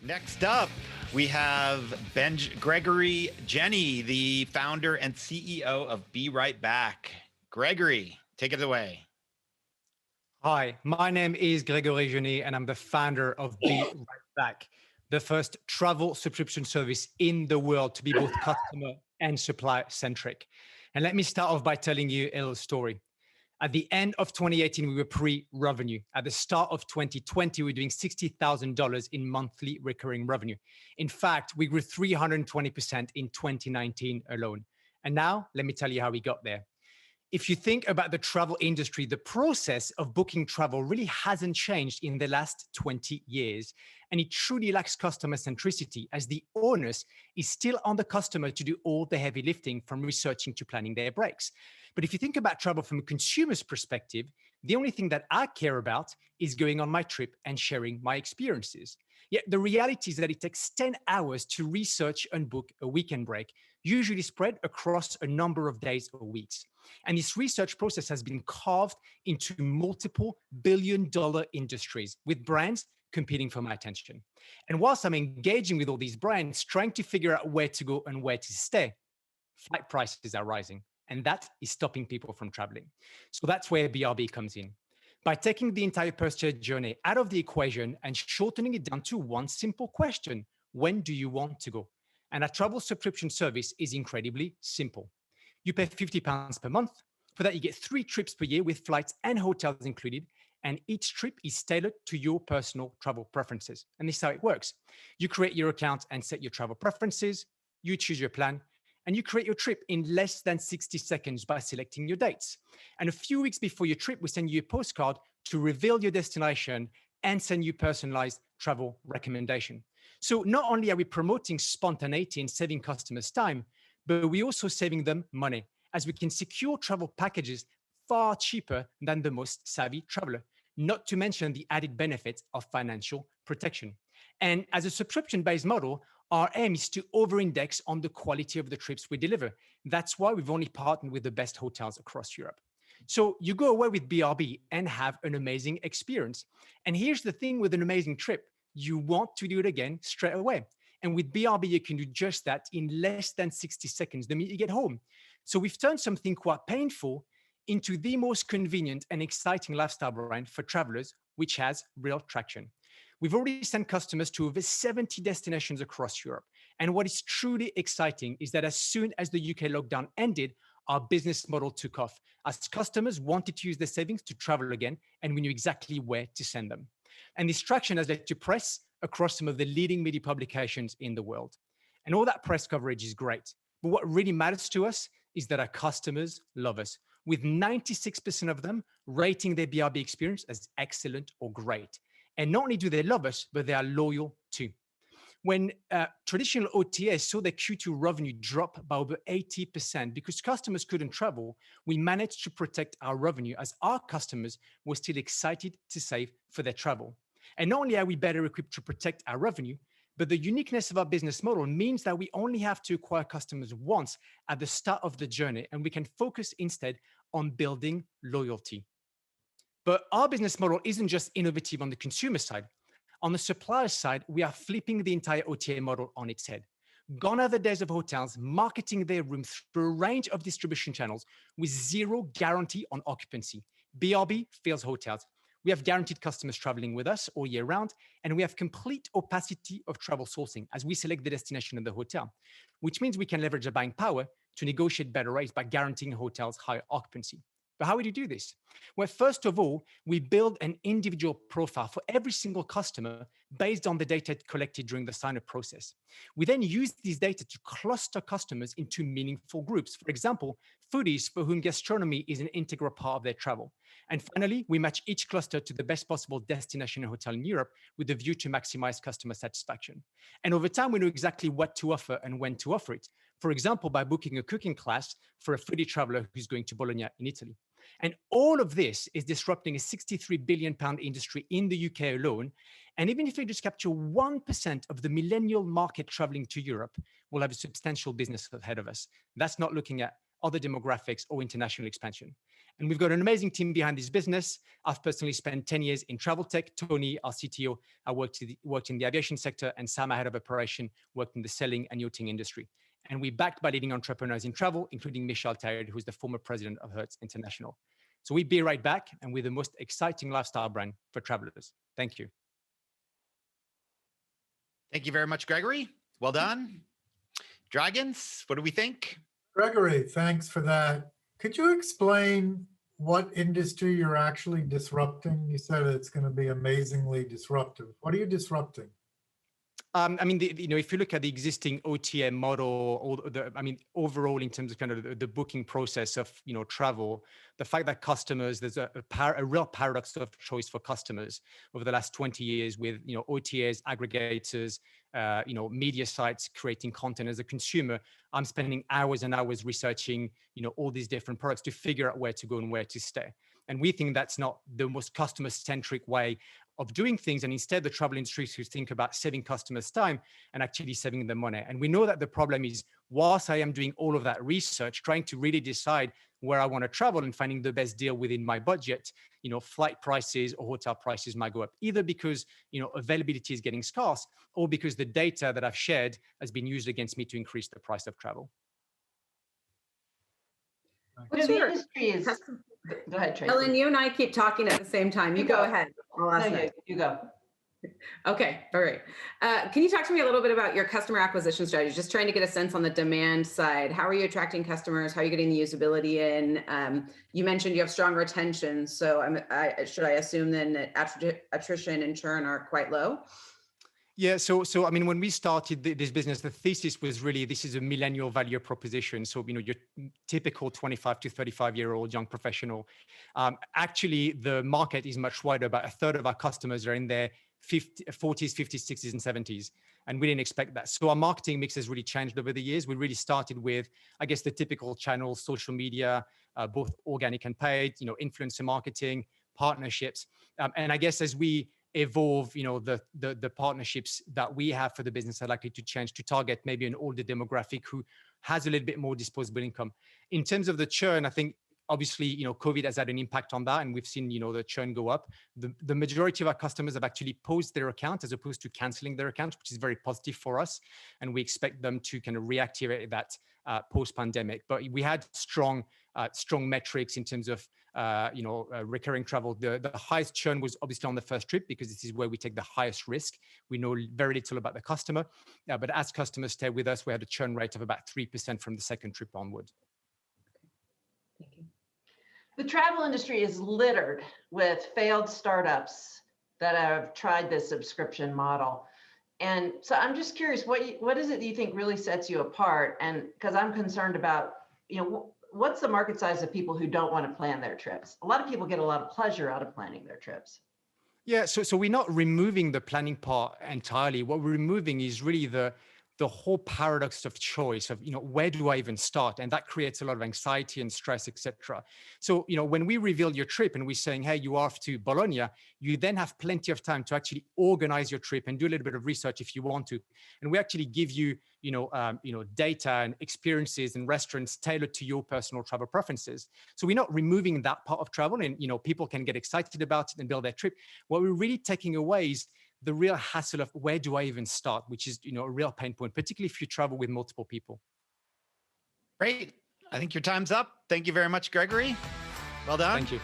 Next up, we have Gregory Geny, the founder and CEO of BeRightBack. Gregory, take it away. Hi, my name is Gregory Geny, and I'm the founder of BeRightBack, the first travel subscription service in the world to be both customer and supply centric. And let me start off by telling you a little story. At the end of 2018, we were pre-revenue. At the start of 2020, we were doing $60,000 in monthly recurring revenue. In fact, we grew 320% in 2019 alone. And now, let me tell you how we got there. If you think about the travel industry, the process of booking travel really hasn't changed in the last 20 years. And it truly lacks customer centricity, as the onus is still on the customer to do all the heavy lifting, from researching to planning their breaks. But if you think about travel from a consumer's perspective, the only thing that I care about is going on my trip and sharing my experiences. Yet the reality is that it takes 10 hours to research and book a weekend break, usually spread across a number of days or weeks. And this research process has been carved into multiple billion-dollar industries, with brands competing for my attention. And whilst I'm engaging with all these brands, trying to figure out where to go and where to stay, flight prices are rising, and that is stopping people from traveling. So that's where BRB comes in. By taking the entire purchase journey out of the equation and shortening it down to one simple question: when do you want to go? And our travel subscription service is incredibly simple. You pay £50 per month. For that, you get 3 trips per year with flights and hotels included. And each trip is tailored to your personal travel preferences. And this is how it works. You create your account and set your travel preferences. You choose your plan, and you create your trip in less than 60 seconds by selecting your dates. And a few weeks before your trip, we send you a postcard to reveal your destination and send you personalized travel recommendation. So not only are we promoting spontaneity and saving customers time, but we're also saving them money, as we can secure travel packages far cheaper than the most savvy traveler, not to mention the added benefits of financial protection. And as a subscription-based model, our aim is to over-index on the quality of the trips we deliver. That's why we've only partnered with the best hotels across Europe. So you go away with BRB and have an amazing experience. And here's the thing with an amazing trip: you want to do it again straight away. And with BRB, you can do just that in less than 60 seconds the minute you get home. So we've turned something quite painful into the most convenient and exciting lifestyle brand for travelers, which has real traction. We've already sent customers to over 70 destinations across Europe. And what is truly exciting is that as soon as the UK lockdown ended, our business model took off, as customers wanted to use their savings to travel again, and we knew exactly where to send them. And this traction has led to press across some of the leading media publications in the world. And all that press coverage is great. But what really matters to us is that our customers love us, with 96% of them rating their BRB experience as excellent or great. And not only do they love us, but they are loyal too. When traditional OTAs saw their Q2 revenue drop by over 80% because customers couldn't travel, we managed to protect our revenue, as our customers were still excited to save for their travel. And not only are we better equipped to protect our revenue, but the uniqueness of our business model means that we only have to acquire customers once at the start of the journey, and we can focus instead on building loyalty. But our business model isn't just innovative on the consumer side. On the supplier side, we are flipping the entire OTA model on its head. Gone are the days of hotels marketing their rooms through a range of distribution channels with zero guarantee on occupancy. BRB fills hotels. We have guaranteed customers traveling with us all year round, and we have complete opacity of travel sourcing as we select the destination and the hotel, which means we can leverage our buying power to negotiate better rates by guaranteeing hotels higher occupancy. But how would you do this? Well, first of all, we build an individual profile for every single customer based on the data collected during the sign-up process. We then use these data to cluster customers into meaningful groups. For example, foodies for whom gastronomy is an integral part of their travel. And finally, we match each cluster to the best possible destination and hotel in Europe with a view to maximize customer satisfaction. And over time, we know exactly what to offer and when to offer it. For example, by booking a cooking class for a foodie traveler who's going to Bologna in Italy. And all of this is disrupting a £63 billion industry in the UK alone. And even if we just capture 1% of the millennial market traveling to Europe, we'll have a substantial business ahead of us. That's not looking at other demographics or international expansion. And we've got an amazing team behind this business. I've personally spent 10 years in travel tech. Tony, our CTO, I worked in the aviation sector, and Sam, our head of operation, worked in the sailing and yachting industry. And we're backed by leading entrepreneurs in travel, including Michel Tayed, who's the former president of Hertz International. So we BeRightBack, and we're the most exciting lifestyle brand for travelers. Thank you. Thank you very much, Gregory. Well done. Dragons, what do we think? Gregory, thanks for that. Could you explain what industry you're actually disrupting? You said it's going to be amazingly disruptive. What are you disrupting? I mean, if you look at the existing OTA model, or overall in terms of kind of the booking process of, travel, the fact that customers, there's a real paradox of choice for customers over the last 20 years with, OTAs, aggregators, media sites creating content. As a consumer, I'm spending hours and hours researching, all these different products to figure out where to go and where to stay. And we think that's not the most customer-centric way of doing things. And instead, the travel industry should think about saving customers time and actually saving them money. And we know that the problem is, whilst I am doing all of that research, trying to really decide where I want to travel and finding the best deal within my budget, flight prices or hotel prices might go up, either because, availability is getting scarce, or because the data that I've shared has been used against me to increase the price of travel. The industry is. Go ahead, Tracy. Ellen, you and I keep talking at the same time. You go ahead. I'll ask next. You go. Okay, all right. Can you talk to me a little bit about your customer acquisition strategy? Just trying to get a sense on the demand side. How are you attracting customers? How are you getting the usability in? You mentioned you have strong retention. So should I assume then that attrition and churn are quite low? Yeah, so I mean, when we started this business, the thesis was really, this is a millennial value proposition. So, your typical 25 to 35-year-old young professional. Actually, the market is much wider. About a third of our customers are in their 40s, 50s, 60s, and 70s. And we didn't expect that. So our marketing mix has really changed over the years. We really started with, I guess, the typical channels, social media, both organic and paid, influencer marketing, partnerships. And I guess as we evolve, the partnerships that we have for the business are likely to change to target maybe an older demographic who has a little bit more disposable income. In terms of the churn, I think obviously, COVID has had an impact on that, and we've seen, the churn go up. The majority of our customers have actually paused their account as opposed to canceling their account, which is very positive for us. And we expect them to kind of reactivate that post-pandemic. But we had strong metrics in terms of, recurring travel. The highest churn was obviously on the first trip, because this is where we take the highest risk. We know very little about the customer, but as customers stay with us, we had a churn rate of about 3% from the second trip onward. Thank you. The travel industry is littered with failed startups that have tried this subscription model. And so I'm just curious, what is it that you think really sets you apart? And because I'm concerned about, what's the market size of people who don't want to plan their trips? A lot of people get a lot of pleasure out of planning their trips. Yeah, so we're not removing the planning part entirely. What we're removing is really the whole paradox of choice of, where do I even start? And that creates a lot of anxiety and stress, etc. So, when we reveal your trip and we're saying, hey, you are off to Bologna, you then have plenty of time to actually organize your trip and do a little bit of research if you want to. And we actually give you, data and experiences and restaurants tailored to your personal travel preferences. So we're not removing that part of travel, and, people can get excited about it and build their trip. What we're really taking away is the real hassle of where do I even start, which is, a real pain point, particularly if you travel with multiple people. Great. I think your time's up. Thank you very much, Gregory. Well done. Thank you.